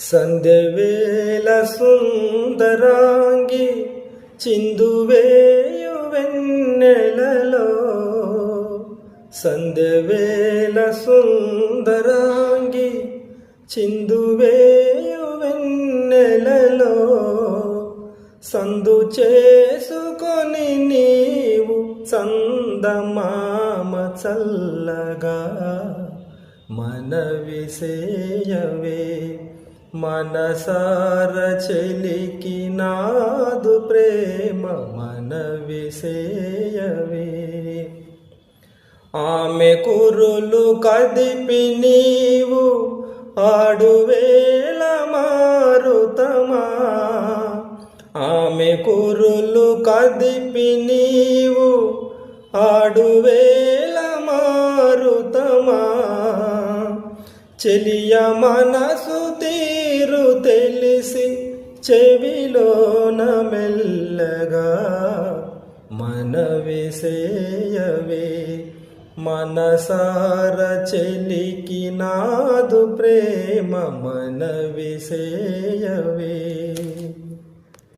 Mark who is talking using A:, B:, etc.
A: సంధ్యవేళ సుందరాంగి చిందువేయు వెన్నెలలో, సంధ్యవేళ సుందరాంగి చిందువేయు వెన్నెలలో, సందు చేసుకొని నీవు చందమామ చల్లగా మనవిసేయవే, మనసార చెలికి నాదు ప్రేమ మనవిసేయవే. ఆమె కురులు కదిపి నీవు ఆడువేళ మారుతమా, ఆమె కురులు కదిపి నీవు ఆడువేళ మారుతమా, చెలియ మనసు తీరు తెలిసి చెవిలోన మెల్లగా మనవిసేయవే, మనసార చెలికి నాదు ప్రేమ మనవిసేయవే.